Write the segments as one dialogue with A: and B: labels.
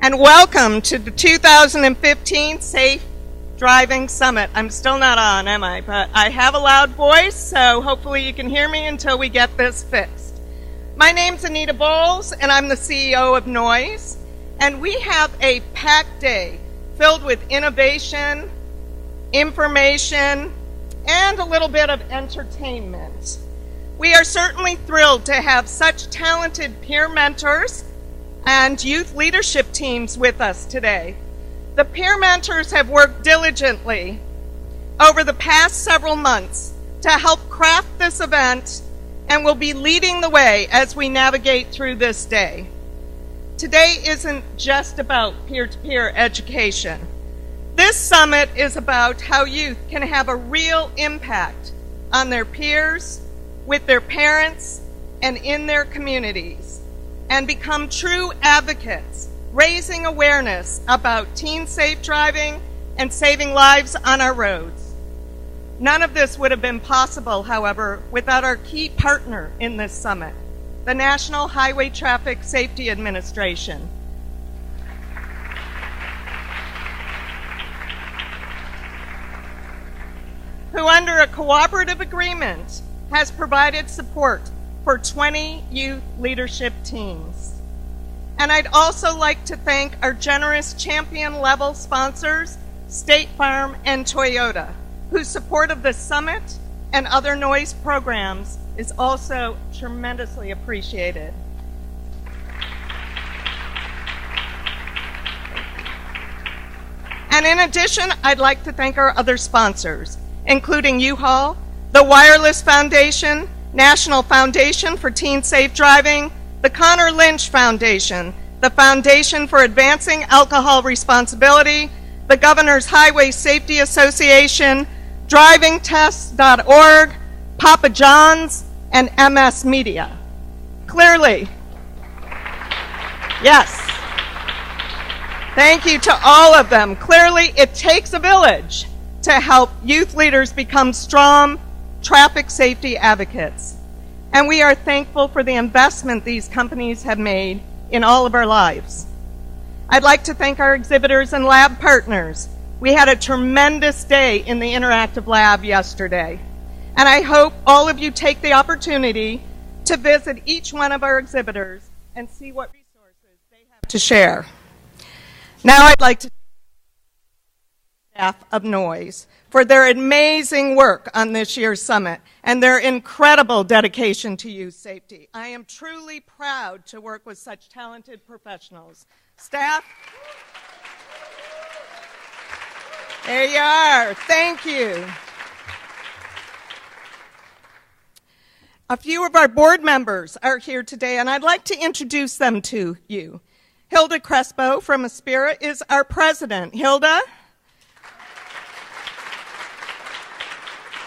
A: and welcome to the 2015 Safe Driving Summit. I'm still not on, am I? But I have a loud voice, so hopefully you can hear me until we get this fixed. My name's Anita Bowles, and I'm the CEO of Noise, and we have a packed day filled with innovation, information, and a little bit of entertainment. We are certainly thrilled to have such talented peer mentors and youth leadership teams with us today. The peer mentors have worked diligently over the past several months to help craft this event and will be leading the way as we navigate through this day. Today isn't just about peer-to-peer education. This summit is about how youth can have a real impact on their peers, with their parents, and in their communities, and become true advocates, raising awareness about teen safe driving and saving lives on our roads. None of this would have been possible, however, without our key partner in this summit, the National Highway Traffic Safety Administration. Who, under a cooperative agreement, has provided support for 20 youth leadership teams. And I'd also like to thank our generous champion-level sponsors, State Farm and Toyota, whose support of the summit and other Noise programs is also tremendously appreciated. And in addition, I'd like to thank our other sponsors, including U-Haul, the Wireless Foundation, National Foundation for Teen Safe Driving, the Connor Lynch Foundation, the Foundation for Advancing Alcohol Responsibility, the Governor's Highway Safety Association, DrivingTests.org, Papa John's, and MS Media. Clearly, yes. Thank you to all of them. Clearly, it takes a village to help youth leaders become strong traffic safety advocates. And we are thankful for the investment these companies have made in all of our lives. I'd like to thank our exhibitors and lab partners. We had a tremendous day in the interactive lab yesterday. And I hope all of you take the opportunity to visit each one of our exhibitors and see what resources they have to share. Now I'd like to staff of Noise for their amazing work on this year's summit and their incredible dedication to youth safety. I am truly proud to work with such talented professionals. Staff, there you are. Thank you. A few of our board members are here today, and I'd like to introduce them to you. Hilda Crespo from Aspira is our president. Hilda?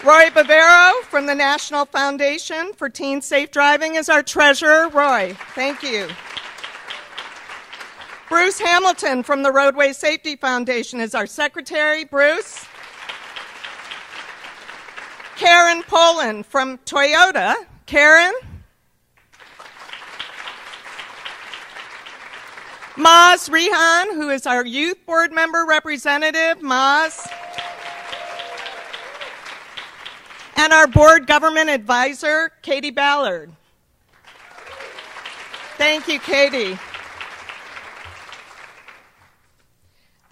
A: Roy Bavero from the National Foundation for Teen Safe Driving is our treasurer. Roy, thank you. Bruce Hamilton from the Roadway Safety Foundation is our secretary. Bruce. Karen Poland from Toyota. Karen. Maz Rehan, who is our youth board member representative. Maz. And our board government advisor, Katie Ballard. Thank you, Katie.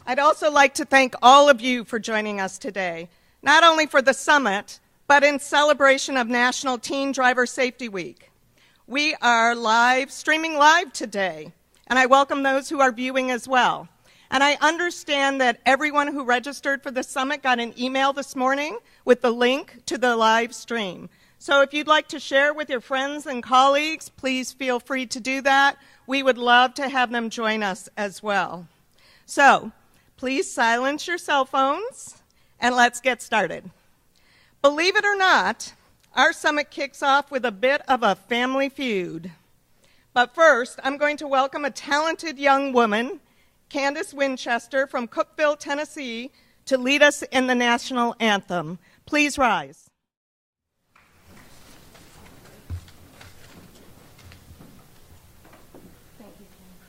A: I'd also like to thank all of you for joining us today, not only for the summit, but in celebration of National Teen Driver Safety Week. We are streaming live today, and I welcome those who are viewing as well. And I understand that everyone who registered for the summit got an email this morning with the link to the live stream. So if you'd like to share with your friends and colleagues, please feel free to do that. We would love to have them join us as well. So please silence your cell phones and let's get started. Believe it or not, our summit kicks off with a bit of a family feud. But first, I'm going to welcome a talented young woman, Candace Winchester from Cookeville, Tennessee, to lead us in the national anthem. Please rise. Thank you, Candace.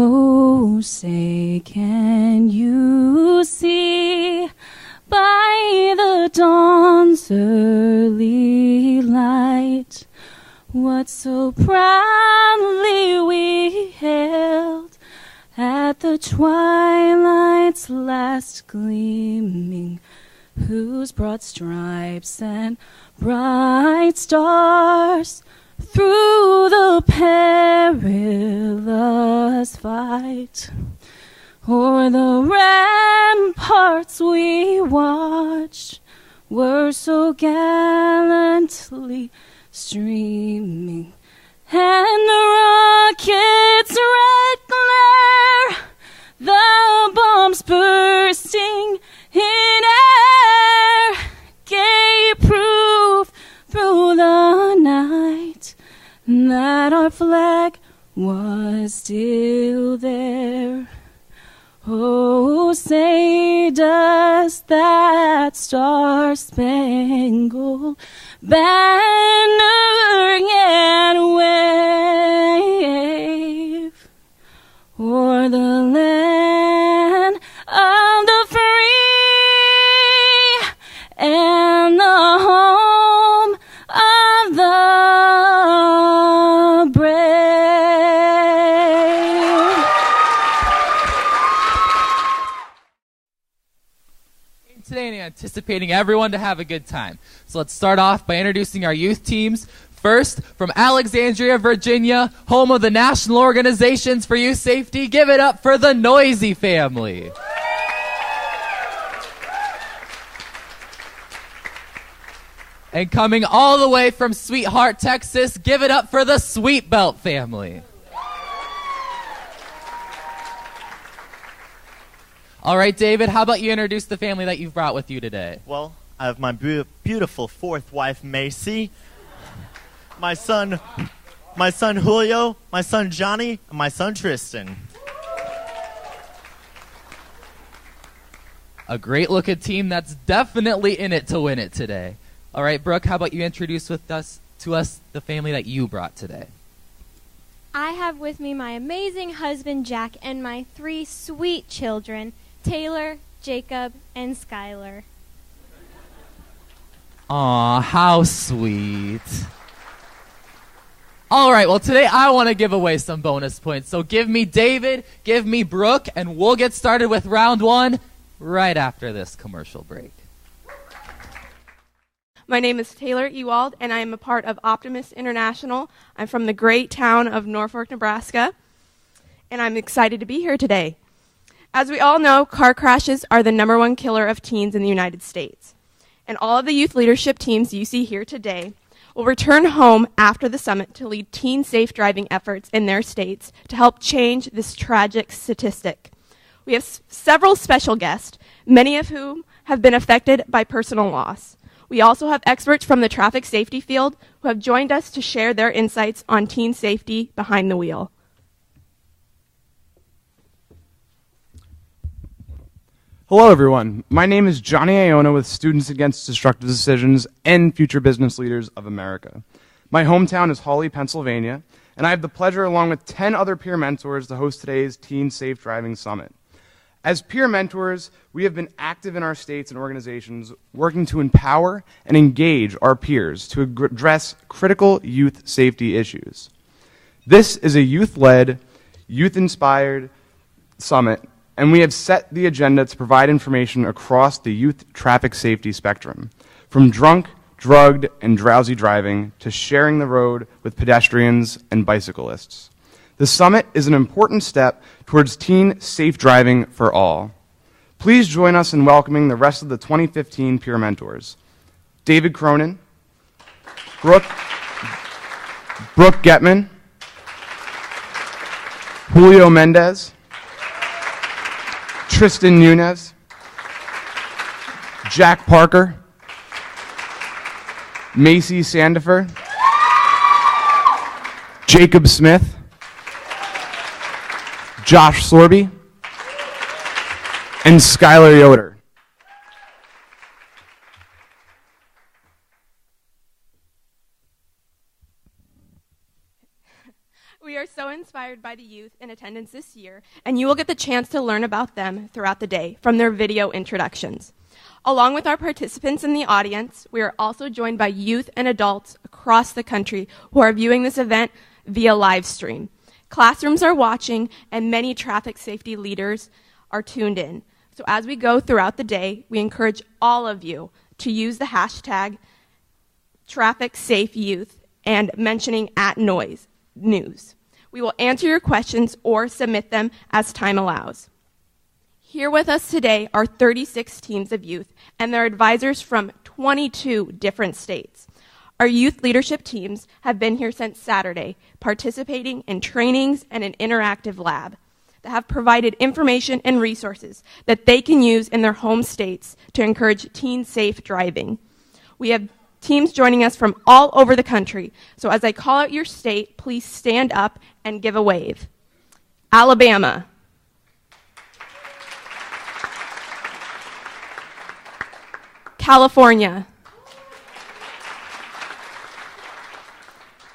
B: Oh, say, can you see by the dawn's early light what so proudly we hailed at the twilight's last gleaming, whose broad stripes and bright stars through the perilous fight o'er the ramparts we watched were so gallantly streaming, and the rocket's red glare, the bombs bursting in air, gave proof through the night that our flag was still there. Oh, say, does that star-spangled banner yet wave o'er the land of the free and the home of the brave?
C: Today and anticipating everyone to have a good time. So let's start off by introducing our youth teams. First, from Alexandria, Virginia, home of the National Organizations for Youth Safety, give it up for the Noisy family. And coming all the way from Sweetheart, Texas, give it up for the Sweet Belt family. All right, David, how about you introduce the family that you've brought with you today?
D: Well, I have my beautiful fourth wife, Macy, my son Julio, my son Johnny, and my son Tristan.
C: A great-looking team that's definitely in it to win it today. All right, Brooke, how about you introduce to us the family that you brought today?
E: I have with me my amazing husband, Jack, and my 3 sweet children, Taylor, Jacob, and Skylar.
C: Aw, how sweet. All right, well, today I want to give away some bonus points. So give me David, give me Brooke, and we'll get started with round 1 right after this commercial break.
F: My name is Taylor Ewald, and I am a part of Optimist International. I'm from the great town of Norfolk, Nebraska, and I'm excited to be here today. As we all know, car crashes are the #1 killer of teens in the United States. And all of the youth leadership teams you see here today will return home after the summit to lead teen safe driving efforts in their states to help change this tragic statistic. We have several special guests, many of whom have been affected by personal loss. We also have experts from the traffic safety field who have joined us to share their insights on teen safety behind the wheel.
G: Hello, everyone. My name is Johnny Iona with Students Against Destructive Decisions and Future Business Leaders of America. My hometown is Hawley, Pennsylvania, and I have the pleasure, along with 10 other peer mentors, to host today's Teen Safe Driving Summit. As peer mentors, we have been active in our states and organizations, working to empower and engage our peers to address critical youth safety issues. This is a youth-led, youth-inspired summit, and we have set the agenda to provide information across the youth traffic safety spectrum, from drunk, drugged, and drowsy driving to sharing the road with pedestrians and bicyclists. The summit is an important step towards teen safe driving for all. Please join us in welcoming the rest of the 2015 peer mentors. David Cronin, Brooke Getman, Julio Mendez, Tristan Nunez, Jack Parker, Macy Sandifer, Jacob Smith, Josh Sorby, and Skylar Yoder.
F: We are so inspired by the youth in attendance this year, and you will get the chance to learn about them throughout the day from their video introductions. Along with our participants in the audience, we are also joined by youth and adults across the country who are viewing this event via live stream. Classrooms are watching, and many traffic safety leaders are tuned in. So as we go throughout the day, we encourage all of you to use the hashtag #TrafficSafeYouth and mentioning @News. We will answer your questions or submit them as time allows. Here with us today are 36 teams of youth and their advisors from 22 different states. Our youth leadership teams have been here since Saturday, participating in trainings and an interactive lab that have provided information and resources that they can use in their home states to encourage teen-safe driving. We have teams joining us from all over the country, so as I call out your state, please stand up and give a wave. Alabama. California.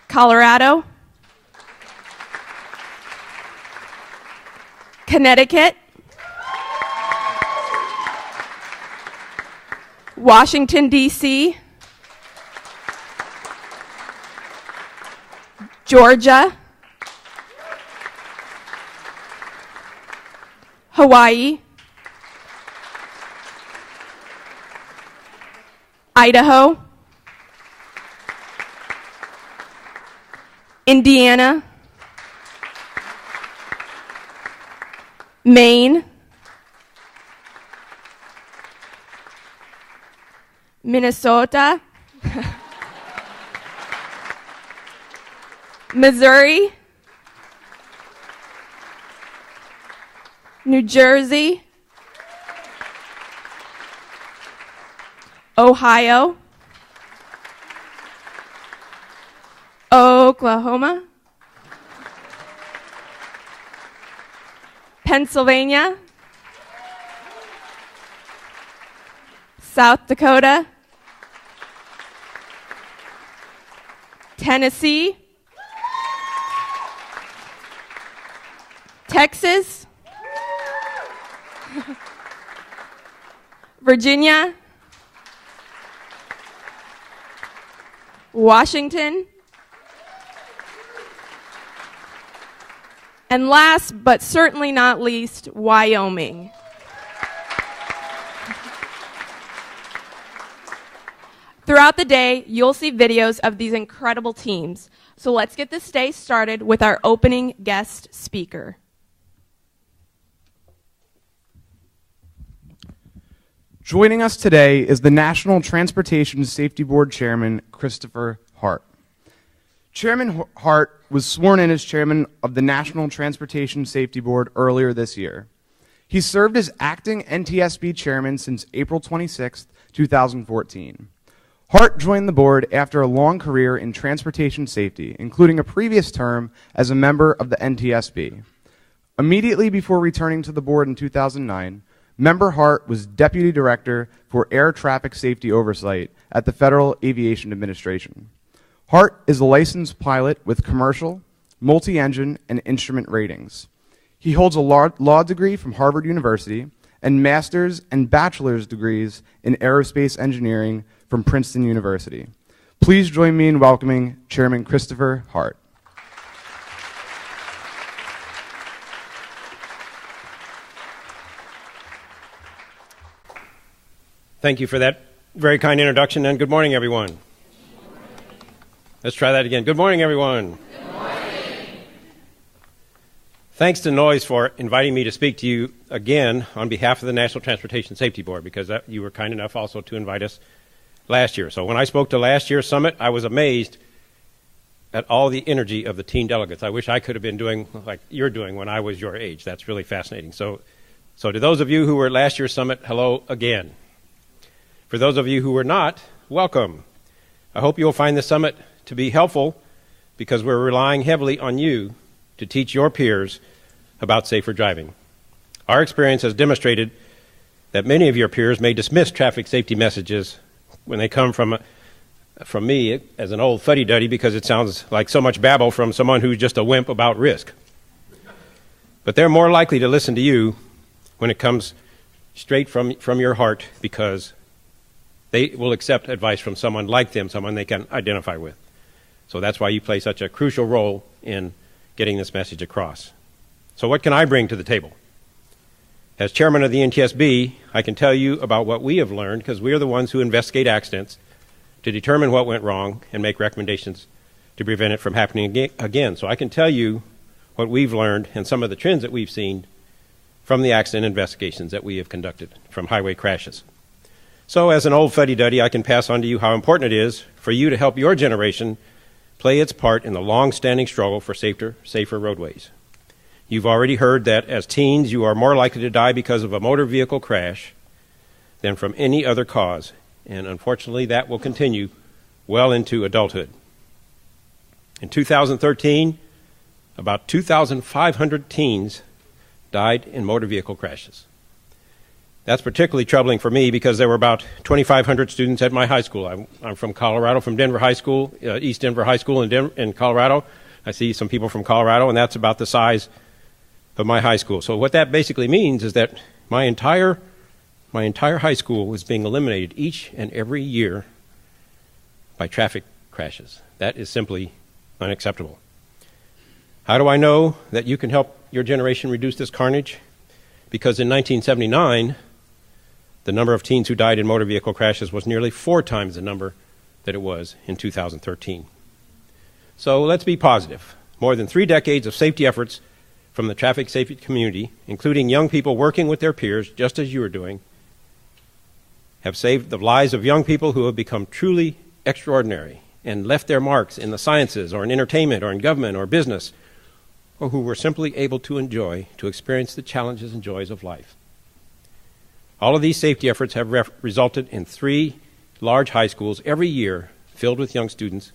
F: Colorado. Connecticut. Washington, D.C. Georgia. Hawaii. Idaho. Indiana. Maine. Minnesota. Missouri. New Jersey. Ohio. Oklahoma. Pennsylvania. South Dakota. Tennessee. Texas. Virginia. Washington. And last but certainly not least, Wyoming. Throughout the day, you'll see videos of these incredible teams. So let's get this day started with our opening guest speaker.
G: Joining us today is the National Transportation Safety Board Chairman, Christopher Hart. Chairman Hart was sworn in as chairman of the National Transportation Safety Board earlier this year. He served as acting NTSB chairman since April 26, 2014. Hart joined the board after a long career in transportation safety, including a previous term as a member of the NTSB. Immediately before returning to the board in 2009, Member Hart was Deputy Director for Air Traffic Safety Oversight at the Federal Aviation Administration. Hart is a licensed pilot with commercial, multi-engine, and instrument ratings. He holds a law degree from Harvard University and master's and bachelor's degrees in aerospace engineering from Princeton University. Please join me in welcoming Chairman Christopher Hart.
H: Thank you for that very kind introduction, and good morning, everyone. Let's try that again. Good morning, everyone.
I: Good morning.
H: Thanks to Noise for inviting me to speak to you again on behalf of the National Transportation Safety Board, because you were kind enough also to invite us last year. So when I spoke to last year's summit, I was amazed at all the energy of the teen delegates. I wish I could have been doing like you're doing when I was your age. That's really fascinating. So to those of you who were at last year's summit, hello again. For those of you who were not, welcome. I hope you'll find the summit to be helpful because we're relying heavily on you to teach your peers about safer driving. Our experience has demonstrated that many of your peers may dismiss traffic safety messages when they come from from me as an old fuddy-duddy because it sounds like so much babble from someone who's just a wimp about risk. But they're more likely to listen to you when it comes straight from your heart because they will accept advice from someone like them, someone they can identify with. So that's why you play such a crucial role in getting this message across. So what can I bring to the table? As chairman of the NTSB, I can tell you about what we have learned because we are the ones who investigate accidents to determine what went wrong and make recommendations to prevent it from happening again. So I can tell you what we've learned and some of the trends that we've seen from the accident investigations that we have conducted from highway crashes. So as an old fuddy-duddy, I can pass on to you how important it is for you to help your generation play its part in the long-standing struggle for safer roadways. You've already heard that as teens, you are more likely to die because of a motor vehicle crash than from any other cause. And unfortunately, that will continue well into adulthood. In 2013, about 2,500 teens died in motor vehicle crashes. That's particularly troubling for me because there were about 2,500 students at my high school. I'm from Colorado, from Denver High School, East Denver High School in Colorado. I see some people from Colorado, and that's about the size of my high school. So what that basically means is that my entire high school was being eliminated each and every year by traffic crashes. That is simply unacceptable. How do I know that you can help your generation reduce this carnage? Because in 1979, the number of teens who died in motor vehicle crashes was nearly 4 times the number that it was in 2013. So let's be positive. More than 3 decades of safety efforts from the traffic safety community, including young people working with their peers, just as you are doing, have saved the lives of young people who have become truly extraordinary and left their marks in the sciences or in entertainment or in government or business, or who were simply able to experience the challenges and joys of life. All of these safety efforts have resulted in 3 large high schools every year filled with young students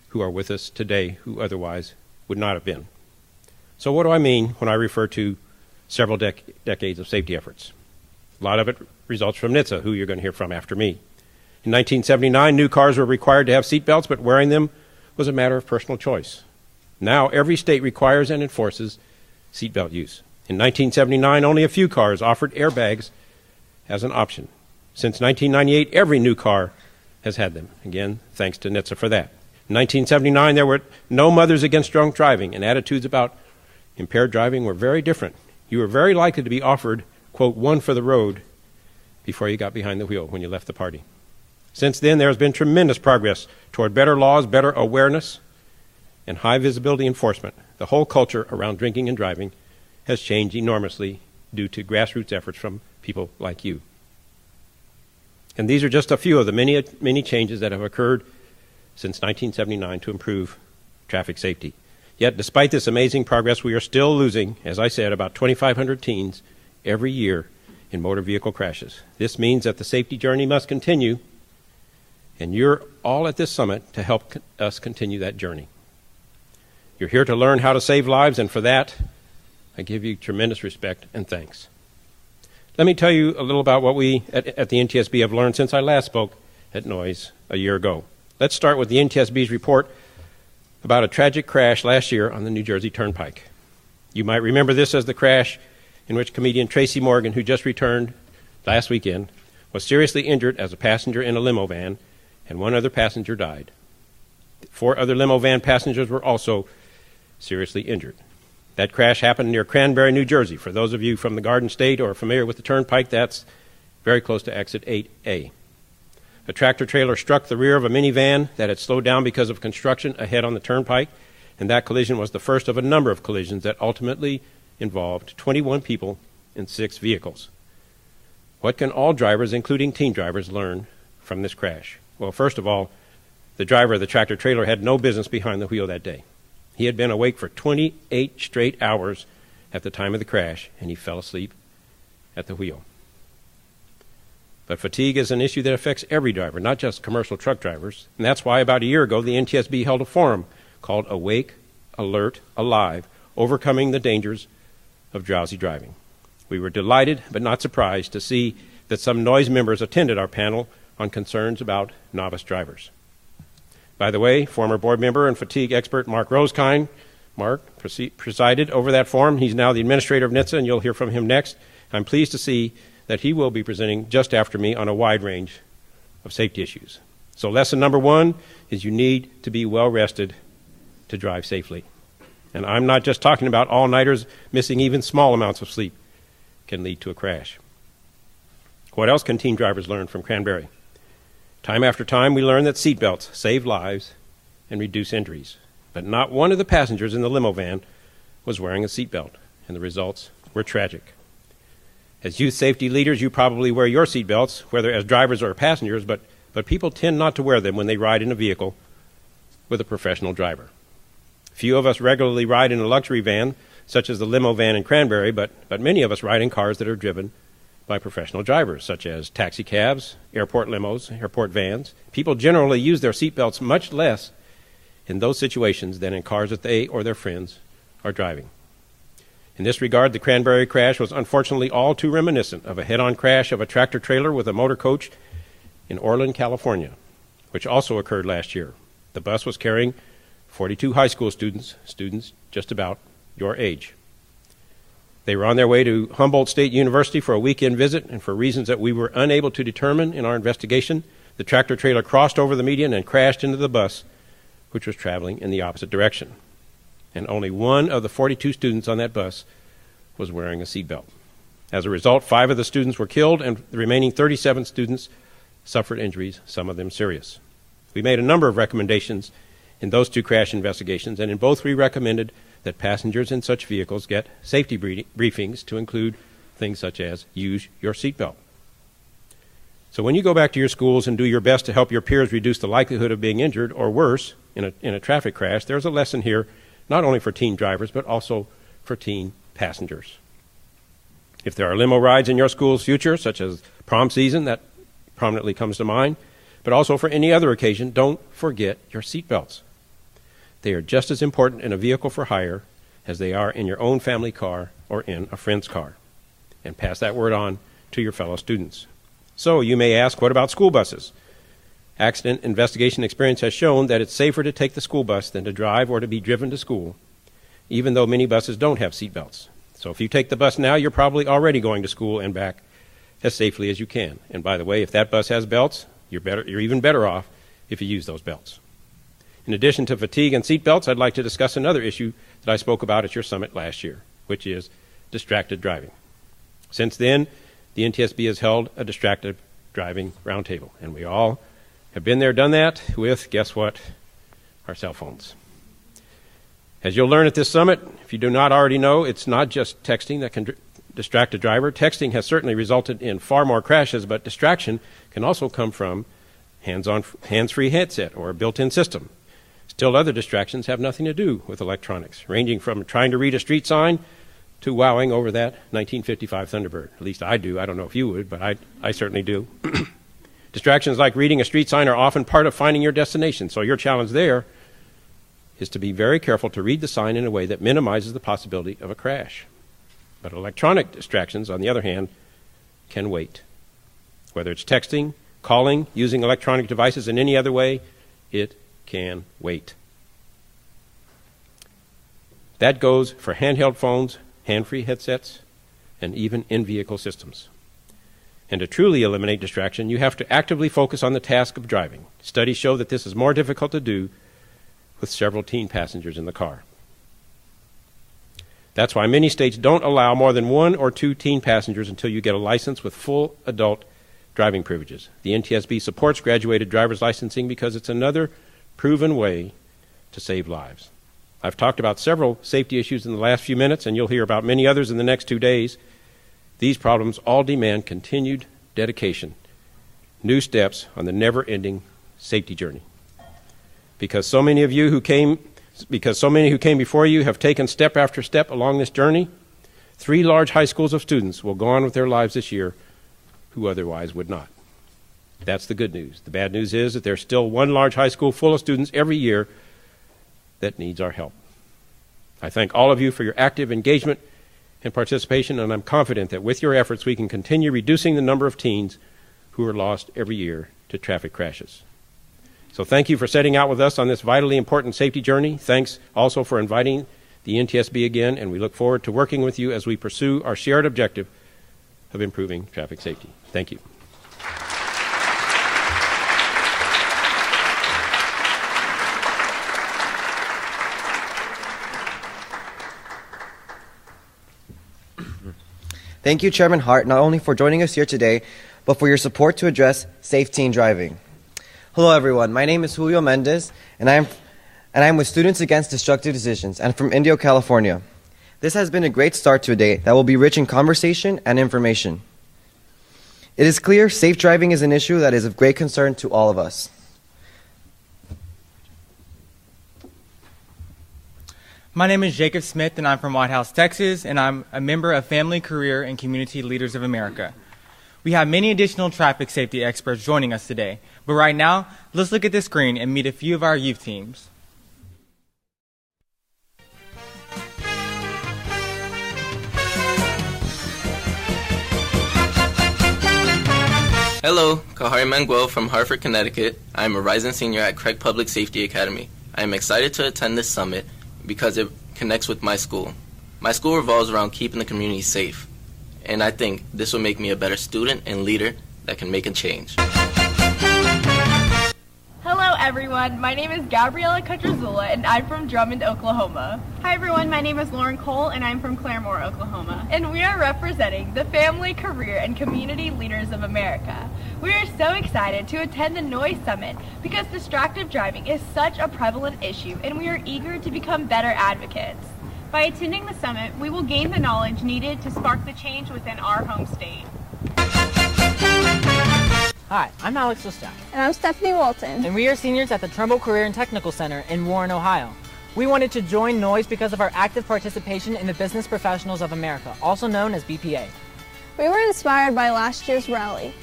H: who are with us today who otherwise would not have been. So what do I mean when I refer to several decades of safety efforts? A lot of it results from NHTSA, who you're going to hear from after me. In 1979, new cars were required to have seat belts, but wearing them was a matter of personal choice. Now every state requires and enforces seatbelt use. In 1979, only a few cars offered airbags as an option. Since 1998, every new car has had them. Again, thanks to NHTSA for that. In 1979, there were no mothers against drunk driving, and attitudes about impaired driving were very different. You were very likely to be offered, quote, one for the road before you got behind the wheel when you left the party. Since then, there has been tremendous progress toward better laws, better awareness, and high visibility enforcement. The whole culture around drinking and driving has changed enormously due to grassroots efforts from people like you. And these are just a few of the many changes that have occurred since 1979 to improve traffic safety. Yet, despite this amazing progress, we are still losing, as I said, about 2,500 teens every year in motor vehicle crashes. This means that the safety journey must continue, and you're all at this summit to help us continue that journey. You're here to learn how to save lives, and for that, I give you tremendous respect and thanks. Let me tell you a little about what we at the NTSB have learned since I last spoke at Noise a year ago. Let's start with the NTSB's report about a tragic crash last year on the New Jersey Turnpike. You might remember this as the crash in which comedian Tracy Morgan, who just returned last weekend, was seriously injured as a passenger in a limo van, and 1 other passenger died. 4 other limo van passengers were also seriously injured. That crash happened near Cranberry, New Jersey. For those of you from the Garden State or familiar with the Turnpike, that's very close to exit 8A. A tractor trailer struck the rear of a minivan that had slowed down because of construction ahead on the Turnpike, and that collision was the first of a number of collisions that ultimately involved 21 people and 6 vehicles. What can all drivers, including teen drivers, learn from this crash? Well, first of all, the driver of the tractor trailer had no business behind the wheel that day. He had been awake for 28 straight hours at the time of the crash, and he fell asleep at the wheel. But fatigue is an issue that affects every driver, not just commercial truck drivers. And that's why about a year ago, the NTSB held a forum called Awake, Alert, Alive, Overcoming the Dangers of Drowsy Driving. We were delighted but not surprised to see that some Noise members attended our panel on concerns about novice drivers. By the way, former board member and fatigue expert Mark Rosekind, Mark presided over that forum. He's now the administrator of NHTSA, and you'll hear from him next. I'm pleased to see that he will be presenting just after me on a wide range of safety issues. So lesson number one is you need to be well rested to drive safely. And I'm not just talking about all-nighters. Missing even small amounts of sleep can lead to a crash. What else can teen drivers learn from Cranberry? Time after time, we learn that seatbelts save lives and reduce injuries. But not one of the passengers in the limo van was wearing a seatbelt, and the results were tragic. As youth safety leaders, you probably wear your seatbelts, whether as drivers or passengers, but people tend not to wear them when they ride in a vehicle with a professional driver. Few of us regularly ride in a luxury van, such as the limo van in Cranberry, but many of us ride in cars that are driven by professional drivers, such as taxi cabs, airport limos, airport vans. People generally use their seatbelts much less in those situations than in cars that they or their friends are driving. In this regard, the Cranberry crash was unfortunately all too reminiscent of a head-on crash of a tractor-trailer with a motor coach in Orland, California, which also occurred last year. The bus was carrying 42 high school students just about your age. They were on their way to Humboldt State University for a weekend visit, and for reasons that we were unable to determine in our investigation, the tractor-trailer crossed over the median and crashed into the bus, which was traveling in the opposite direction. And only one of the 42 students on that bus was wearing a seatbelt. As a result, 5 of the students were killed, and the remaining 37 students suffered injuries, some of them serious. We made a number of recommendations in those 2 crash investigations, and in both we recommended that passengers in such vehicles get safety briefings to include things such as use your seatbelt. So when you go back to your schools and do your best to help your peers reduce the likelihood of being injured or worse in a traffic crash, there's a lesson here not only for teen drivers but also for teen passengers. If there are limo rides in your school's future, such as prom season, that prominently comes to mind, but also for any other occasion, don't forget your seatbelts. They are just as important in a vehicle for hire as they are in your own family car or in a friend's car. And pass that word on to your fellow students. So you may ask, what about school buses? Accident investigation experience has shown that it's safer to take the school bus than to drive or to be driven to school, even though many buses don't have seatbelts. So if you take the bus now, you're probably already going to school and back as safely as you can. And by the way, if that bus has belts, you're even better off if you use those belts. In addition to fatigue and seat belts, I'd like to discuss another issue that I spoke about at your summit last year, which is distracted driving. Since then, the NTSB has held a distracted driving roundtable, and we all have been there, done that with, guess what, our cell phones. As you'll learn at this summit, if you do not already know, it's not just texting that can distract a driver. Texting has certainly resulted in far more crashes, but distraction can also come from hands-free headset or a built-in system. Still, other distractions have nothing to do with electronics, ranging from trying to read a street sign to wowing over that 1955 Thunderbird. At least I do. I don't know if you would, but I certainly do. Distractions like reading a street sign are often part of finding your destination, so your challenge there is to be very careful to read the sign in a way that minimizes the possibility of a crash. But electronic distractions, on the other hand, can wait. Whether it's texting, calling, using electronic devices in any other way, it can wait. That goes for handheld phones, hand-free headsets, and even in-vehicle systems. And to truly eliminate distraction, you have to actively focus on the task of driving. Studies show that this is more difficult to do with several teen passengers in the car. That's why many states don't allow more than 1 or 2 teen passengers until you get a license with full adult driving privileges. The NTSB supports graduated driver's licensing because it's another proven way to save lives. I've talked about several safety issues in the last few minutes, and you'll hear about many others in the next 2 days. These problems all demand continued dedication, new steps on the never-ending safety journey. Because so many who came before you have taken step after step along this journey, 3 large high schools of students will go on with their lives this year who otherwise would not. That's the good news. The bad news is that there's still 1 large high school full of students every year that needs our help. I thank all of you for your active engagement and participation, and I'm confident that with your efforts we can continue reducing the number of teens who are lost every year to traffic crashes. So thank you for setting out with us on this vitally important safety journey. Thanks also for inviting the NTSB again, and we look forward to working with you as we pursue our shared objective of improving traffic safety. Thank you.
I: Thank you, Chairman Hart, not only for joining us here today, but for your support to address safe teen driving. Hello, everyone. My name is Julio Mendez, and I am with Students Against Destructive Decisions, and from Indio, California. This has been a great start to a day that will be rich in conversation and information. It is clear safe driving is an issue that is of great concern to all of us.
J: My name is Jacob Smith, and I'm from White House, Texas, and I'm a member of Family, Career, and Community Leaders of America. We have many additional traffic safety experts joining us today, but right now, let's look at the screen and meet a few of our youth teams.
K: Hello, Kahari Manuel from Hartford, Connecticut. I am a rising senior at Craig Public Safety Academy. I am excited to attend this summit because it connects with my school. My school revolves around keeping the community safe, and I think this will make me a better student and leader that can make a change.
L: Hello everyone, my name is Gabriela Cutrazula and I'm from Drummond, Oklahoma. Hi everyone, my name is Lauren Cole and I'm from Claremore, Oklahoma. And we are representing the Family, Career, and Community Leaders of America. We are so excited to attend the Noise Summit because distracted driving is such a prevalent issue and we are eager to become better advocates. By attending the summit, we will gain the knowledge needed to spark the change within our home state.
M: Hi, I'm Alex Listak.
N: And I'm Stephanie Walton.
M: And we are seniors at the Trumbull Career and Technical Center in Warren, Ohio. We wanted to join NOISE because of our active participation in the Business Professionals of America, also known as BPA.
N: We were inspired by last year's rally.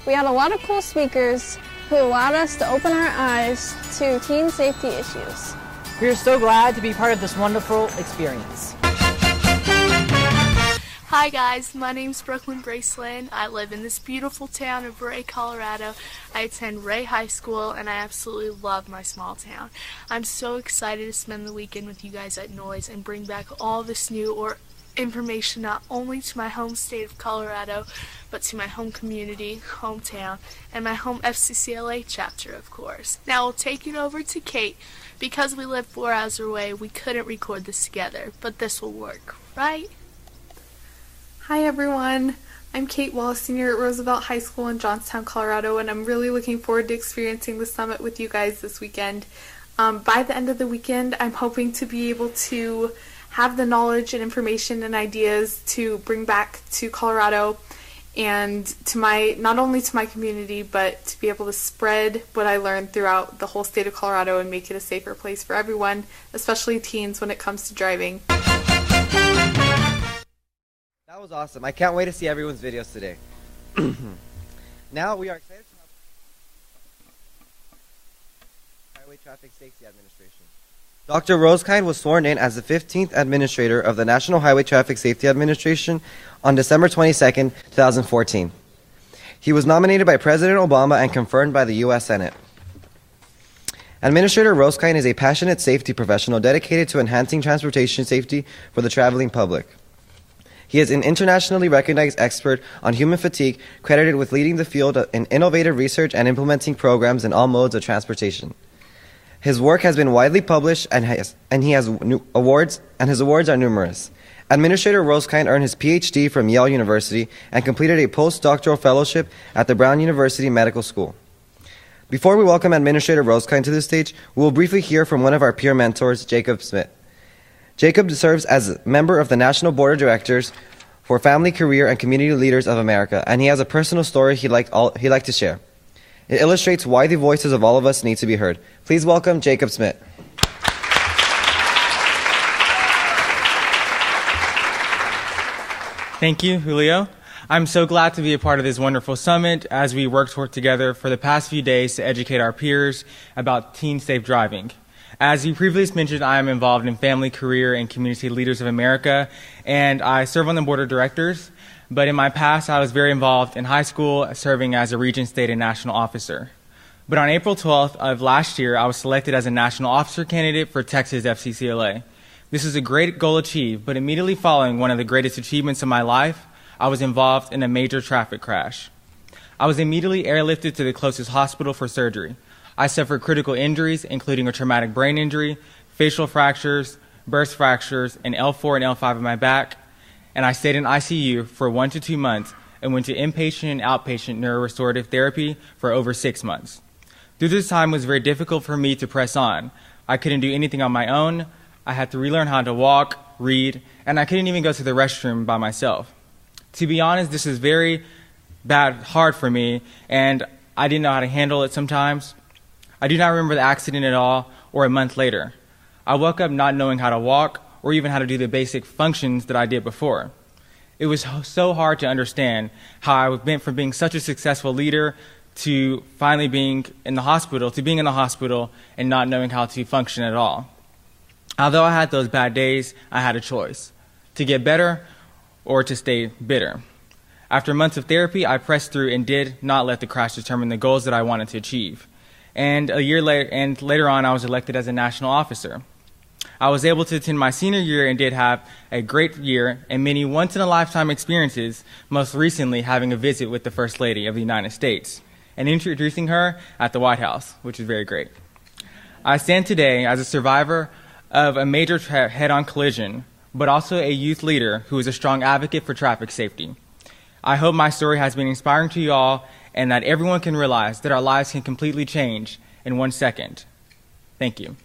N: We had a lot of cool speakers who allowed us to open our eyes to teen safety issues.
M: We are so glad to be part of this wonderful experience.
O: Hi guys, my name's Brooklyn Braceland. I live in this beautiful town of Ray, Colorado. I attend Ray High School and I absolutely love my small town. I'm so excited to spend the weekend with you guys at Noise and bring back all this new information not only to my home state of Colorado, but to my home community, hometown, and my home FCCLA chapter, of course. Now we'll take it over to Kate. Because we live 4 hours away, we couldn't record this together, but this will work, right?
P: Hi everyone, I'm Kate Wallace, senior at Roosevelt High School in Johnstown, Colorado, and I'm really looking forward to experiencing the summit with you guys this weekend. By the end of the weekend, I'm hoping to be able to have the knowledge and information and ideas to bring back to Colorado and to not only to my community, but to be able to spread what I learned throughout the whole state of Colorado and make it a safer place for everyone, especially teens when it comes to driving.
I: That was awesome. I can't wait to see everyone's videos today. Now we are excited to have Highway Traffic Safety Administration. Dr. Rosekind was sworn in as the 15th Administrator of the National Highway Traffic Safety Administration on December 22nd, 2014. He was nominated by President Obama and confirmed by the U.S. Senate. Administrator Rosekind is a passionate safety professional dedicated to enhancing transportation safety for the traveling public. He is an internationally recognized expert on human fatigue, credited with leading the field in innovative research and implementing programs in all modes of transportation. His work has been widely published and his awards are numerous. Administrator Rosekind earned his PhD from Yale University and completed a postdoctoral fellowship at the Brown University Medical School. Before we welcome Administrator Rosekind to the stage, we will briefly hear from one of our peer mentors, Jacob Smith. Jacob serves as a member of the National Board of Directors for Family, Career, and Community Leaders of America, and he has a personal story he'd like to share. It illustrates why the voices of all of us need to be heard. Please welcome Jacob Smith.
J: Thank you, Julio. I'm so glad to be a part of this wonderful summit as we work together for the past few days to educate our peers about teen safe driving. As you previously mentioned, I am involved in Family, Career, and Community Leaders of America, and I serve on the board of directors. But in my past, I was very involved in high school, serving as a region, state, and national officer. But on April 12th of last year, I was selected as a national officer candidate for Texas FCCLA. This is a great goal achieved, but immediately following one of the greatest achievements of my life, I was involved in a major traffic crash. I was immediately airlifted to the closest hospital for surgery. I suffered critical injuries, including a traumatic brain injury, facial fractures, burst fractures, and L4 and L5 of my back, and I stayed in ICU for 1 to 2 months and went to inpatient and outpatient neurorestorative therapy for over 6 months. Through this time, it was very difficult for me to press on. I couldn't do anything on my own. I had to relearn how to walk, read, and I couldn't even go to the restroom by myself. To be honest, this is very hard for me, and I didn't know how to handle it sometimes. I do not remember the accident at all, or a month later. I woke up not knowing how to walk, or even how to do the basic functions that I did before. It was so hard to understand how I went from being such a successful leader to finally being in the hospital, and not knowing how to function at all. Although I had those bad days, I had a choice: to get better or to stay bitter. After months of therapy, I pressed through and did not let the crash determine the goals that I wanted to achieve. And later on, I was elected as a national officer. I was able to attend my senior year and did have a great year and many once-in-a-lifetime experiences, most recently having a visit with the First Lady of the United States and introducing her at the White House, which is very great. I stand today as a survivor of a major head-on collision, but also a youth leader who is a strong advocate for traffic safety. I hope my story has been inspiring to you all and that everyone can realize that our lives can completely change in 1 second. Thank you.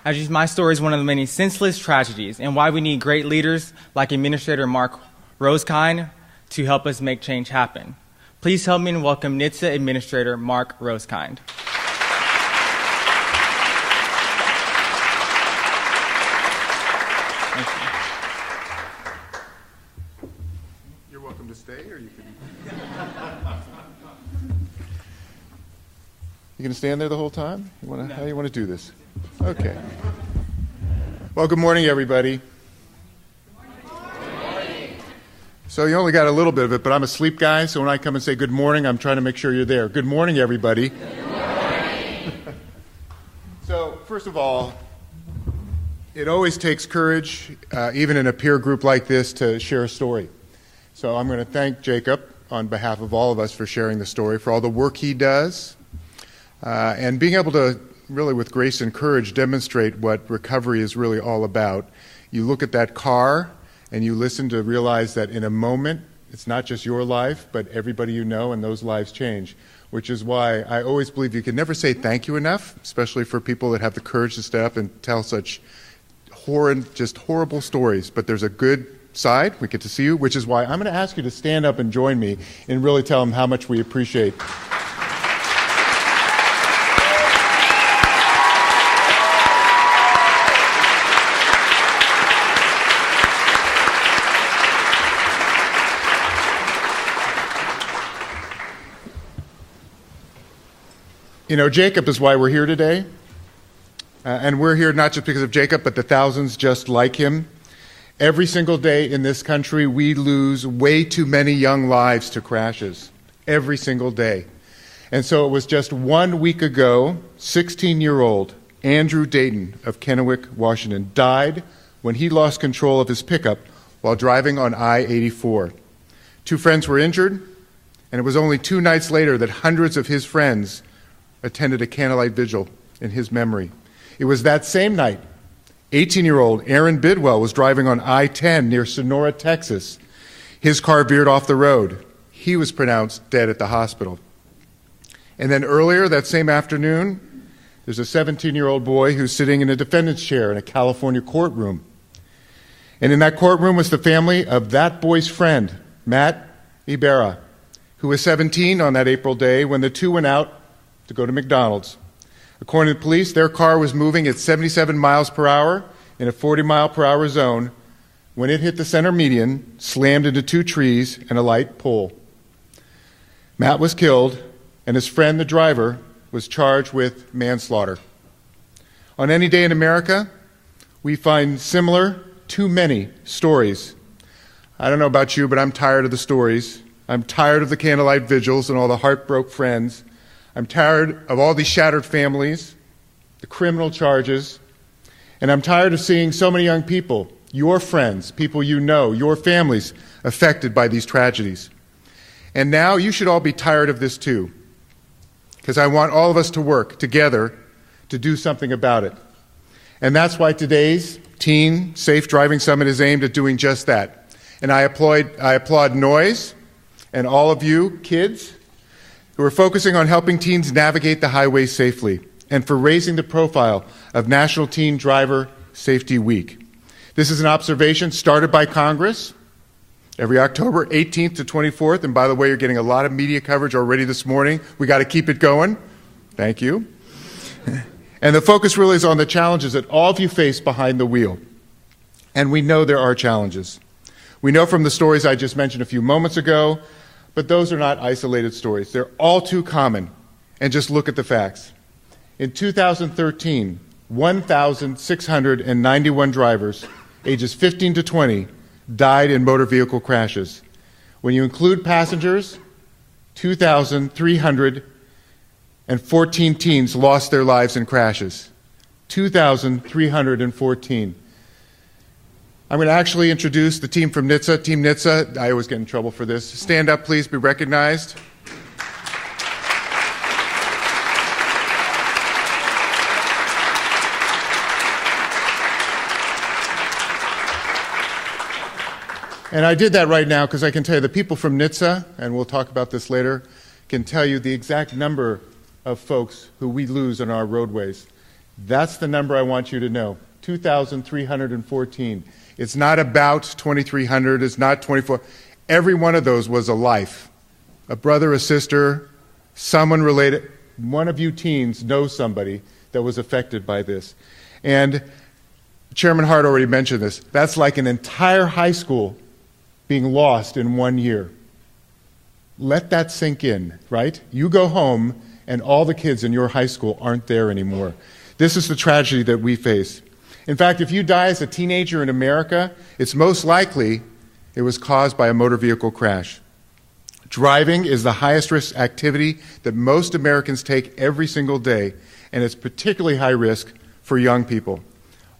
J: As my story is one of the many senseless tragedies and why we need great leaders like Administrator Mark Rosekind to help us make change happen. Please help me in welcome NHTSA Administrator Mark Rosekind. Thank you.
Q: You're welcome to stay, or you can. You gonna stand there the whole time? How you want to do this? Okay. Well, good morning, everybody. So you only got a little bit of it, but I'm a sleep guy, so when I come and say good morning, I'm trying to make sure you're there. Good morning, everybody. Good morning. So, first of all, it always takes courage, even in a peer group like this, to share a story. So I'm going to thank Jacob on behalf of all of us for sharing the story, for all the work he does, and being able to really, with grace and courage, demonstrate what recovery is really all about. You look at that car and you listen to realize that in a moment, it's not just your life, but everybody you know, and those lives change, which is why I always believe you can never say thank you enough, especially for people that have the courage to step up and tell such just horrible stories. But there's a good side. We get to see you, which is why I'm going to ask you to stand up and join me and really tell them how much we appreciate. You know, Jacob is why we're here today. And we're here not just because of Jacob, but the thousands just like him. Every single day in this country, we lose way too many young lives to crashes. Every single day. And so it was just 1 week ago, 16-year-old Andrew Dayton of Kennewick, Washington, died when he lost control of his pickup while driving on I-84. 2 friends were injured, and it was only 2 nights later that hundreds of his friends attended a candlelight vigil in his memory. It was that same night, 18-year-old Aaron Bidwell was driving on I-10 near Sonora, Texas. His car veered off the road. He was pronounced dead at the hospital. And then earlier that same afternoon, there's a 17-year-old boy who's sitting in a defendant's chair in a California courtroom. And in that courtroom was the family of that boy's friend, Matt Ibarra, who was 17 on that April day when the two went out to go to McDonald's. According to the police, their car was moving at 77 miles per hour in a 40-mile-per-hour zone when it hit the center median, slammed into 2 trees and a light pole. Matt was killed, and his friend, the driver, was charged with manslaughter. On any day in America, we find similar, too many stories. I don't know about you, but I'm tired of the stories. I'm tired of the candlelight vigils and all the heartbroken friends. I'm tired of all these shattered families, the criminal charges, and I'm tired of seeing so many young people, your friends, people you know, your families, affected by these tragedies. And now you should all be tired of this too, because I want all of us to work together to do something about it. And that's why today's Teen Safe Driving Summit is aimed at doing just that. And I applaud Noise and all of you kids who are focusing on helping teens navigate the highways safely, and for raising the profile of National Teen Driver Safety Week. This is an observation started by Congress every October 18th to 24th, and by the way, you're getting a lot of media coverage already this morning. We got to keep it going. Thank you. And the focus really is on the challenges that all of you face behind the wheel. And we know there are challenges. We know from the stories I just mentioned a few moments ago, but those are not isolated stories. They're all too common. And just look at the facts. In 2013, 1,691 drivers ages 15 to 20 died in motor vehicle crashes. When you include passengers, 2,314 teens lost their lives in crashes. 2,314. I'm going to actually introduce the team from NHTSA. Team NHTSA, I always get in trouble for this. Stand up, please, be recognized. And I did that right now because I can tell you the people from NHTSA, and we'll talk about this later, can tell you the exact number of folks who we lose on our roadways. That's the number I want you to know, 2,314. It's not about 2,300, it's not 24. Every one of those was a life. A brother, a sister, someone related. One of you teens knows somebody that was affected by this. And Chairman Hart already mentioned this. That's like an entire high school being lost in 1 year. Let that sink in, right? You go home and all the kids in your high school aren't there anymore. This is the tragedy that we face. In fact, if you die as a teenager in America, it's most likely it was caused by a motor vehicle crash. Driving is the highest risk activity that most Americans take every single day, and it's particularly high risk for young people.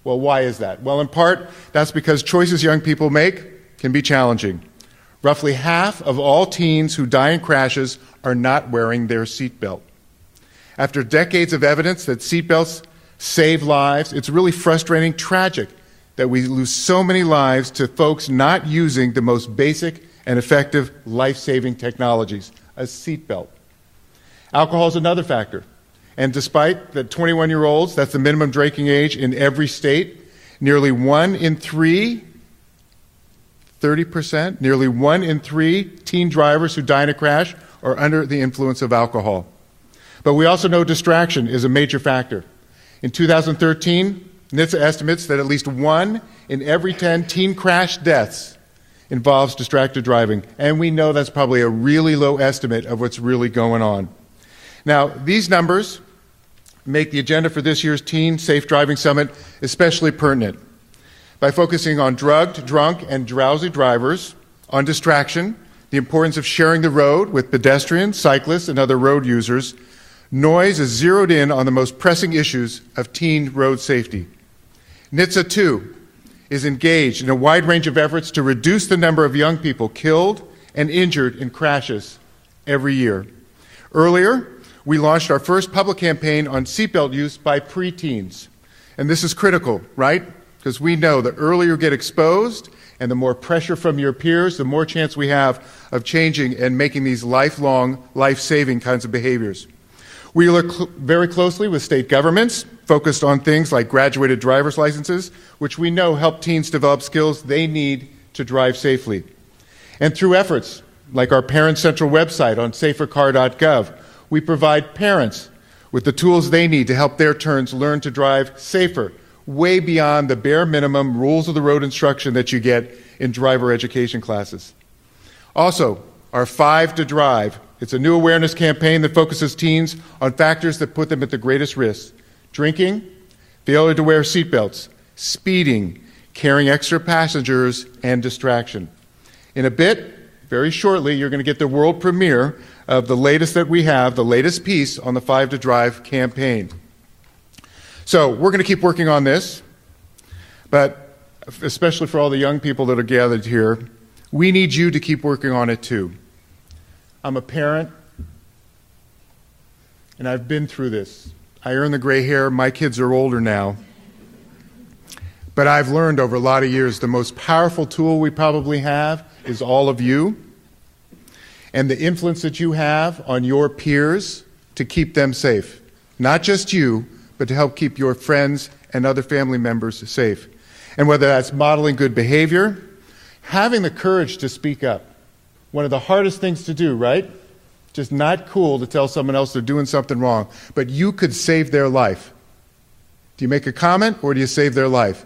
Q: Well, why is that? Well, in part, that's because choices young people make can be challenging. Roughly half of all teens who die in crashes are not wearing their seatbelt. After decades of evidence that seatbelts save lives, it's really frustrating, tragic, that we lose so many lives to folks not using the most basic and effective life-saving technologies, a seatbelt. Alcohol is another factor. And despite the 21-year-olds, that's the minimum drinking age in every state, nearly 1 in 3, 30%, nearly 1 in 3 teen drivers who die in a crash are under the influence of alcohol. But we also know distraction is a major factor. In 2013, NHTSA estimates that at least 1 in every 10 teen crash deaths involves distracted driving, and we know that's probably a really low estimate of what's really going on. Now, these numbers make the agenda for this year's Teen Safe Driving Summit especially pertinent. By focusing on drugged, drunk, and drowsy drivers, on distraction, the importance of sharing the road with pedestrians, cyclists, and other road users, Noise is zeroed in on the most pressing issues of teen road safety. NHTSA, too, is engaged in a wide range of efforts to reduce the number of young people killed and injured in crashes every year. Earlier, we launched our first public campaign on seatbelt use by preteens. And this is critical, right? Because we know the earlier you get exposed and the more pressure from your peers, the more chance we have of changing and making these lifelong, life-saving kinds of behaviors. We look very closely with state governments, focused on things like graduated driver's licenses, which we know help teens develop skills they need to drive safely. And through efforts like our Parent Central website on safercar.gov, we provide parents with the tools they need to help their turns learn to drive safer, way beyond the bare minimum rules of the road instruction that you get in driver education classes. Also, our 5 to Drive, it's a new awareness campaign that focuses teens on factors that put them at the greatest risk: drinking, failure to wear seatbelts, speeding, carrying extra passengers, and distraction. In a bit, very shortly, you're going to get the world premiere of the latest that we have, the latest piece on the 5 to Drive campaign. So we're going to keep working on this, but especially for all the young people that are gathered here, we need you to keep working on it too. I'm a parent, and I've been through this. I earned the gray hair. My kids are older now. But I've learned over a lot of years the most powerful tool we probably have is all of you and the influence that you have on your peers to keep them safe. Not just you, but to help keep your friends and other family members safe. And whether that's modeling good behavior, having the courage to speak up. One of the hardest things to do, right? Just not cool to tell someone else they're doing something wrong, but you could save their life. Do you make a comment or do you save their life?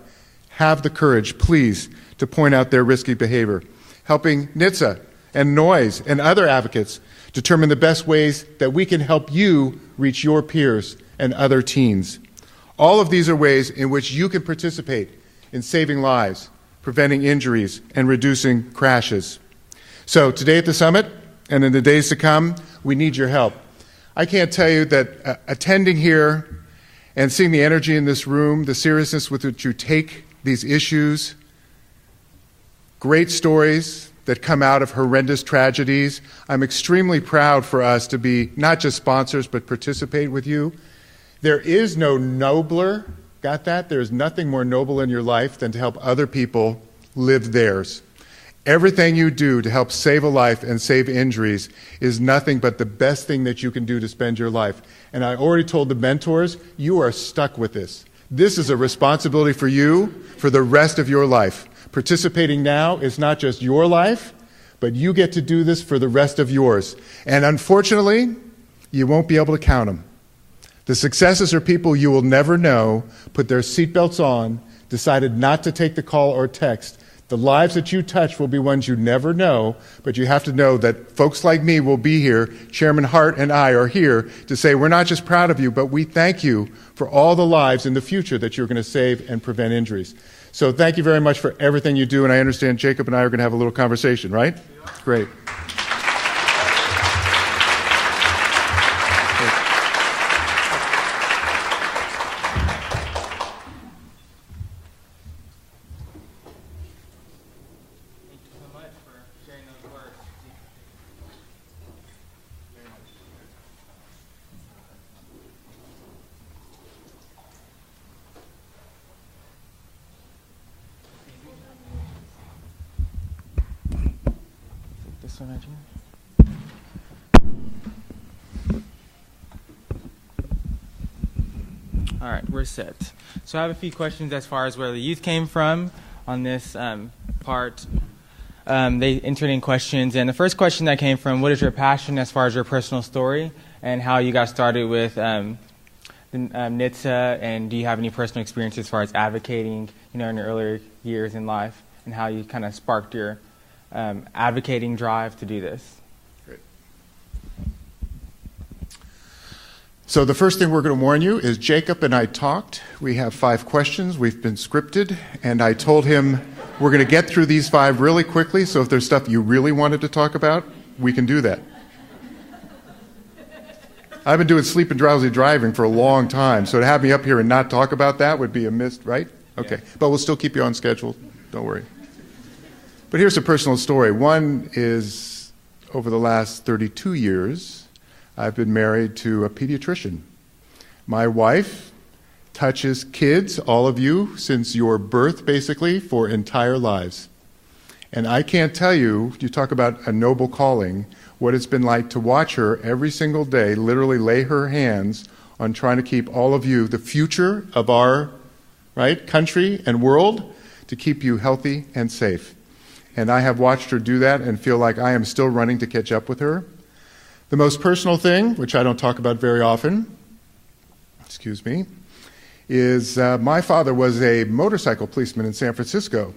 Q: Have the courage, please, to point out their risky behavior. Helping NHTSA and NOIS and other advocates determine the best ways that we can help you reach your peers and other teens. All of these are ways in which you can participate in saving lives, preventing injuries, and reducing crashes. So today at the summit and in the days to come, we need your help. I can't tell you that attending here and seeing the energy in this room, the seriousness with which you take these issues, great stories that come out of horrendous tragedies. I'm extremely proud for us to be not just sponsors, but participate with you. There is no nobler, got that? There's nothing more noble in your life than to help other people live theirs. Everything you do to help save a life and save injuries is nothing but the best thing that you can do to spend your life. And I already told the mentors, you are stuck with this. This is a responsibility for you for the rest of your life. Participating now is not just your life, but you get to do this for the rest of yours. And unfortunately, you won't be able to count them. The successes are people you will never know, put their seatbelts on, decided not to take the call or text. The lives that you touch will be ones you never know, but you have to know that folks like me will be here. Chairman Hart and I are here to say we're not just proud of you, but we thank you for all the lives in the future that you're going to save and prevent injuries. So thank you very much for everything you do, and I understand Jacob and I are going to have a little conversation, right? Great.
J: All right, we're set. So I have a few questions as far as where the youth came from on this part. They entered in questions, and the first question that came from, what is your passion as far as your personal story and how you got started with NHTSA, and do you have any personal experience as far as advocating, in your earlier years in life, and how you kind of sparked your advocating drive to do this?
Q: So the first thing we're going to warn you is Jacob and I talked. We have 5 questions. We've been scripted, and I told him we're going to get through these 5 really quickly, so if there's stuff you really wanted to talk about, we can do that. I've been doing sleep and drowsy driving for a long time, so to have me up here and not talk about that would be a miss, right? Okay, yeah. But we'll still keep you on schedule. Don't worry. But here's a personal story. One is, over the last 32 years, I've been married to a pediatrician. My wife touches kids, all of you, since your birth, basically, for entire lives. And I can't tell you, you talk about a noble calling, what it's been like to watch her every single day literally lay her hands on trying to keep all of you, the future of our country and world, to keep you healthy and safe. And I have watched her do that and feel like I am still running to catch up with her. The most personal thing, which I don't talk about very often, is my father was a motorcycle policeman in San Francisco.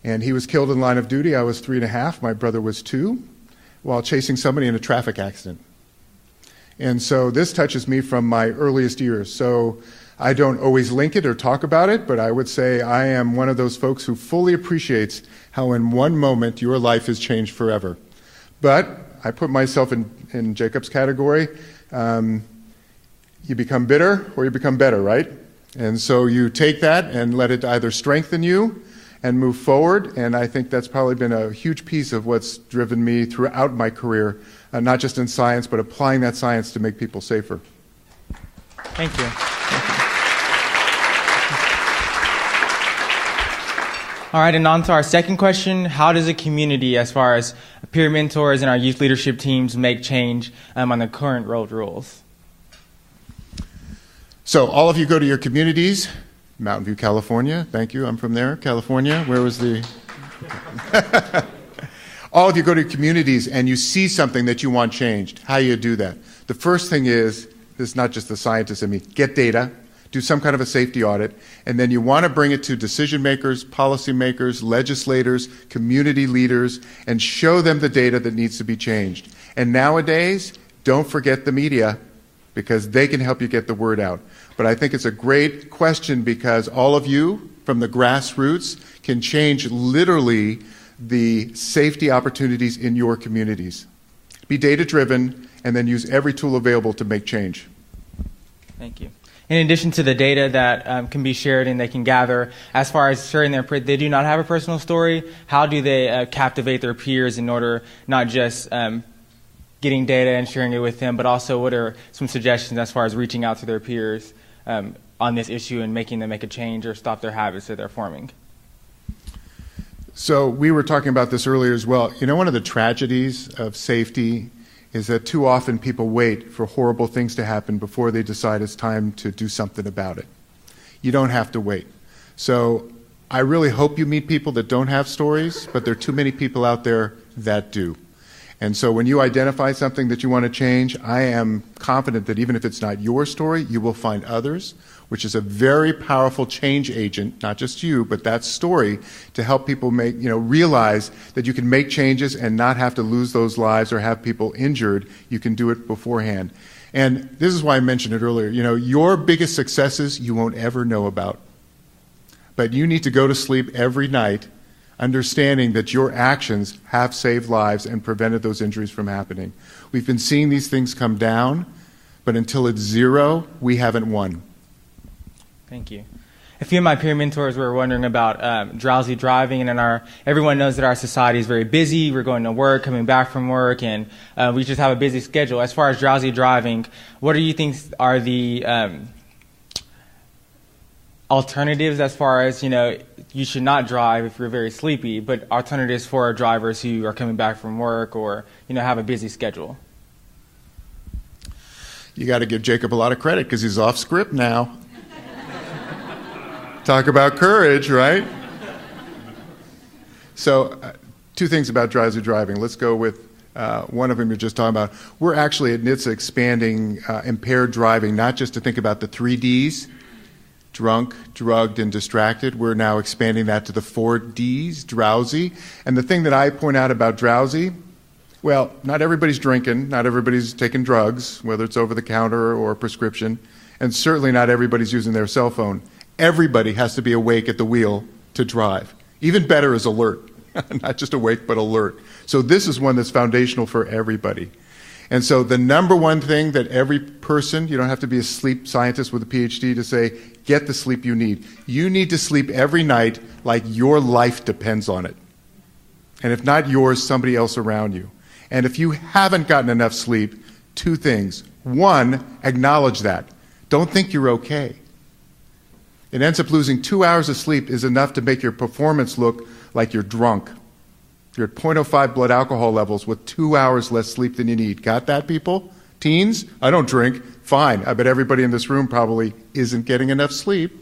Q: And he was killed in line of duty. I was 3.5, my brother was 2, while chasing somebody in a traffic accident. And so this touches me from my earliest years. So I don't always link it or talk about it, but I would say I am one of those folks who fully appreciates how in one moment your life is changed forever. But I put myself in Jacob's category. You become bitter or you become better, right? And so you take that and let it either strengthen you and move forward, and I think that's probably been a huge piece of what's driven me throughout my career, not just in science, but applying that science to make people safer.
J: Thank you. All right, and on to our second question. How does a community, as far as peer mentors and our youth leadership teams, make change on the current road rules?
Q: So all of you go to your communities. Mountain View, California. Thank you. I'm from there. California. Where was the... All of you go to your communities and you see something that you want changed. How do you do that? The first thing is, this is not just the scientist in me, get data, do some kind of a safety audit, and then you want to bring it to decision makers, policy makers, legislators, community leaders, and show them the data that needs to be changed. And nowadays, don't forget the media, because they can help you get the word out. But I think it's a great question because all of you from the grassroots can change literally the safety opportunities in your communities. Be data-driven and then use every tool available to make change.
J: Thank you. In addition to the data that can be shared and they can gather, as far as sharing they do not have a personal story, how do they captivate their peers in order not just getting data and sharing it with them, but also what are some suggestions as far as reaching out to their peers on this issue and making them make a change or stop their habits that they're forming?
Q: So we were talking about this earlier as well. You know, one of the tragedies of safety is that too often people wait for horrible things to happen before they decide it's time to do something about it. You don't have to wait. So I really hope you meet people that don't have stories, but there are too many people out there that do. And so when you identify something that you want to change, I am confident that even if it's not your story, you will find others, which is a very powerful change agent, not just you, but that story to help people realize that you can make changes and not have to lose those lives or have people injured. You can do it beforehand. And this is why I mentioned it earlier. You know, your biggest successes you won't ever know about. But you need to go to sleep every night understanding that your actions have saved lives and prevented those injuries from happening. We've been seeing these things come down, but until it's zero, we haven't won.
J: Thank you. A few of my peer mentors were wondering about drowsy driving, and everyone knows that our society is very busy. We're going to work, coming back from work, and we just have a busy schedule. As far as drowsy driving, what do you think are the alternatives as far as, you should not drive if you're very sleepy, but alternatives for drivers who are coming back from work or, have a busy schedule?
Q: You got to give Jacob a lot of credit because he's off script now. Talk about courage, right? So, two things about drowsy driving. Let's go with one of them you're just talking about. We're actually at NHTSA expanding impaired driving, not just to think about the 3 Ds, drunk, drugged, and distracted. We're now expanding that to the 4 Ds, drowsy. And the thing that I point out about drowsy, well, not everybody's drinking, not everybody's taking drugs, whether it's over the counter or prescription, and certainly not everybody's using their cell phone. Everybody has to be awake at the wheel to drive. Even better is alert, not just awake, but alert. So this is one that's foundational for everybody. And so the number one thing that every person, you don't have to be a sleep scientist with a PhD to say, get the sleep you need. You need to sleep every night like your life depends on it. And if not yours, somebody else around you. And if you haven't gotten enough sleep, 2 things. 1, acknowledge that. Don't think you're okay. It ends up losing 2 hours of sleep is enough to make your performance look like you're drunk. You're at 0.05 blood alcohol levels with 2 hours less sleep than you need. Got that, people? Teens? I don't drink. Fine. I bet everybody in this room probably isn't getting enough sleep.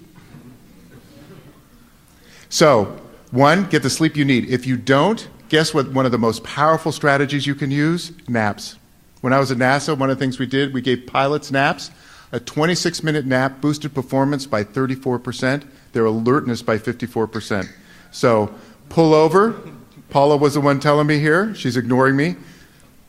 Q: So, 1, get the sleep you need. If you don't, guess what one of the most powerful strategies you can use? Naps. When I was at NASA, one of the things we did, we gave pilots naps. A 26-minute nap boosted performance by 34%, their alertness by 54%. So, pull over. Paula was the one telling me here. She's ignoring me.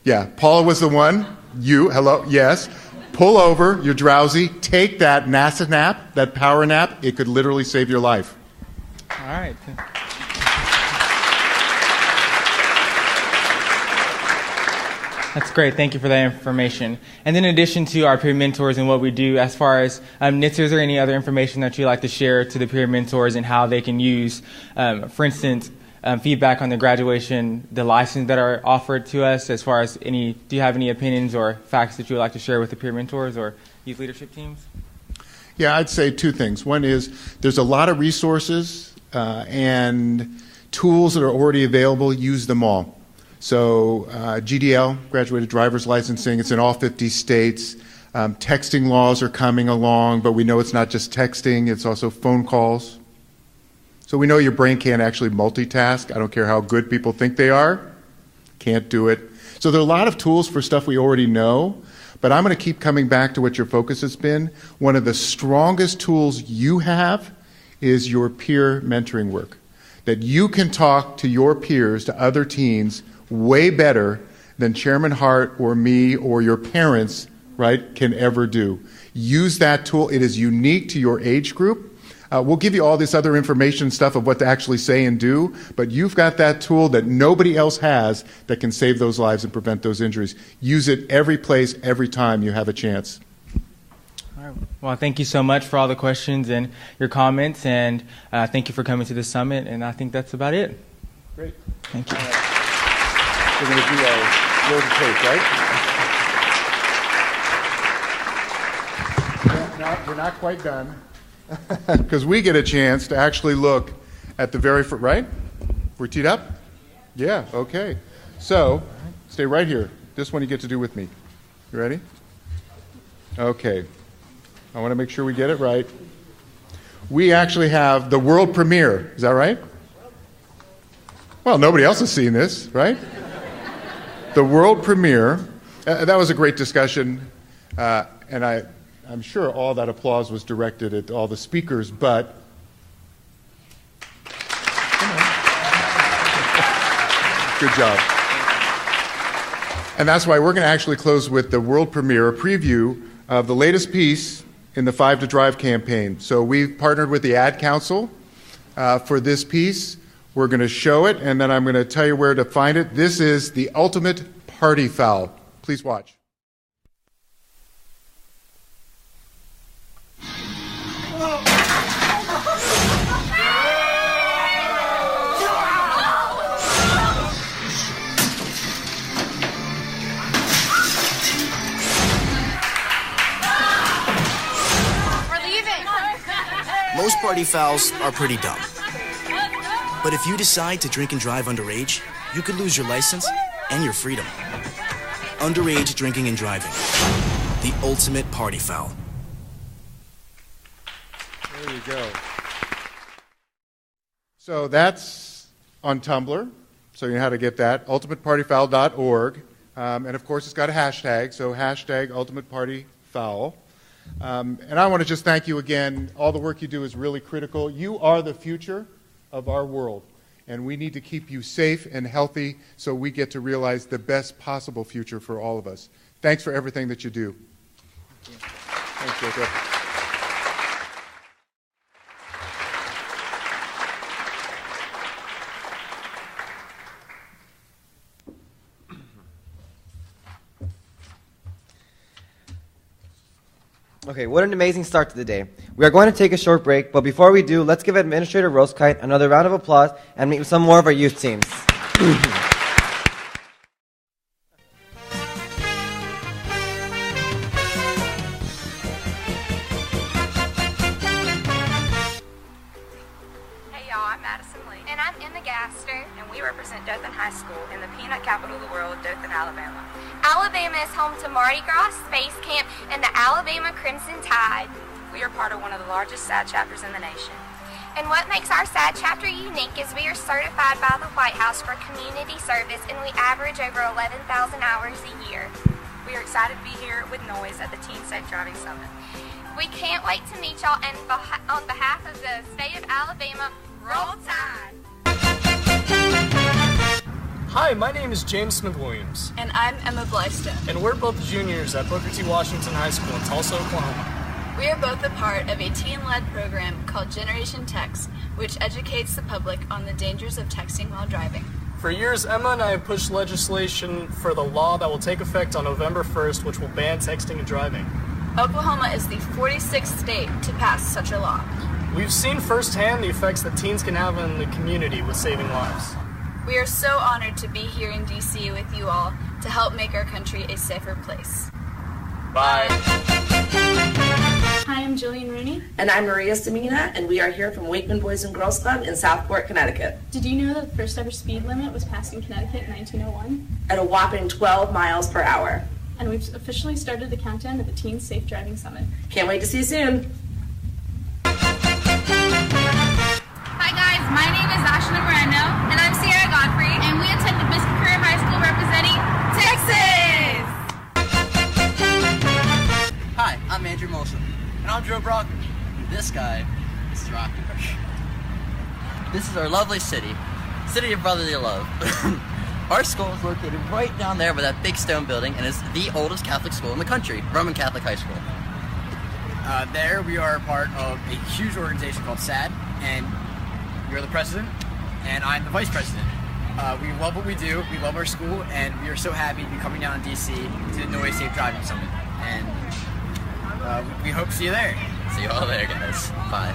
Q: Yeah, Paula was the one. You, hello, yes. pull over, you're drowsy, take that NASA nap, that power nap. It could literally save your life.
J: All right. That's great. Thank you for that information. And then in addition to our peer mentors and what we do as far as NHTSA, is there any other information that you'd like to share to the peer mentors and how they can use, for instance, feedback on the graduation, the license that are offered to us as far as do you have any opinions or facts that you would like to share with the peer mentors or youth leadership teams?
Q: Yeah, I'd say two things. One is there's a lot of resources and tools that are already available. Use them all. So GDL, graduated driver's licensing, it's in all 50 states. Texting laws are coming along, but we know it's not just texting, it's also phone calls. So we know your brain can't actually multitask. I don't care how good people think they are. Can't do it. So there are a lot of tools for stuff we already know, but I'm going to keep coming back to what your focus has been. One of the strongest tools you have is your peer mentoring work. That you can talk to your peers, to other teens, way better than Chairman Hart or me or your parents, right, can ever do. Use that tool. It is unique to your age group. We'll give you all this other information stuff of what to actually say and do, but you've got that tool that nobody else has that can save those lives and prevent those injuries. Use it every place, every time you have a chance.
J: All right. Well, thank you so much for all the questions and your comments, and thank you for coming to the summit, and I think that's about it.
Q: Great.
J: Thank you.
Q: We're going to do our roll the tape, right? We're not quite done. Because we get a chance to actually look at the very first, right? We're teed up? Yeah, okay. So, stay right here. This one you get to do with me. You ready? Okay. I want to make sure we get it right. We actually have the world premiere. Is that right? Well, nobody else has seen this, right? The world premiere. That was a great discussion, and I'm sure all that applause was directed at all the speakers, but good job. And that's why we're going to actually close with the world premiere, a preview of the latest piece in the 5 to Drive campaign. So we've partnered with the Ad Council for this piece. We're going to show it, and then I'm going to tell you where to find it. This is the ultimate party foul. Please watch.
R: Most party fouls are pretty dumb. But if you decide to drink and drive underage, you could lose your license and your freedom. Underage drinking and driving. The ultimate party foul.
Q: There you go. So that's on Tumblr. So you know how to get that. ultimatepartyfoul.org. And of course it's got a hashtag. So hashtag ultimatepartyfoul. And I want to just thank you again. All the work you do is really critical. You are the future of our world, and we need to keep you safe and healthy so we get to realize the best possible future for all of us. Thanks for everything that you do. Thanks, Jacob.
I: Okay, what an amazing start to the day. We are going to take a short break, but before we do, let's give Administrator Rosekind another round of applause and meet with some more of our youth teams.
S: Hey y'all, I'm Madison Lee. And I'm Emma Gaster, and we represent Dothan High School in the peanut capital of the world, Dothan, Alabama. Alabama is home to Mardi Gras, Space Camp, and the Alabama Crimson Tide. We are part of one of the largest SAD chapters in the nation. And what makes our SAD chapter unique is we are certified by the White House for community service, and we average over 11,000 hours a year. We are excited to be here with Noise at the Teen Safe Driving Summit. We can't wait to meet y'all, and on behalf of the state of Alabama, roll Tide!
T: Hi, my name is James Smith-Williams.
U: And I'm Emma Blystone.
T: And we're both juniors at Booker T. Washington High School in Tulsa, Oklahoma.
U: We are both a part of a teen-led program called Generation Text, which educates the public on the dangers of texting while driving.
T: For years, Emma and I have pushed legislation for the law that will take effect on November 1st, which will ban texting and driving.
U: Oklahoma is the 46th state to pass such a law.
T: We've seen firsthand the effects that teens can have in the community with saving lives.
U: We are so honored to be here in D.C. with you all to help make our country a safer place.
T: Bye.
V: Hi, I'm Jillian Rooney.
W: And I'm Maria Stamina, and we are here from Wakeman Boys and Girls Club in Southport, Connecticut.
V: Did you know that the first ever speed limit was passed in Connecticut in 1901?
W: At a whopping 12 miles per hour.
V: And we've officially started the countdown to the Teen Safe Driving Summit.
W: Can't wait to see you soon.
X: Hi guys, my name is Ashna Moreno. And I'm Sierra Godfrey. And we attend the Biscuit Career High School representing Texas!
Y: Hi, I'm Andrew Molson. And I'm Joe Brockman. This guy is Rockenbush. This is our lovely city of brotherly love. Our school is located right down there by that big stone building and is the oldest Catholic school in the country, Roman Catholic High School. There we are part of a huge organization called SAD, and you're the president, and I'm the vice president. We love what we do, we love our school, and we are so happy to be coming down to DC to the Noise Safe Driving Summit. And we hope to see you there. See you all there, guys. Bye.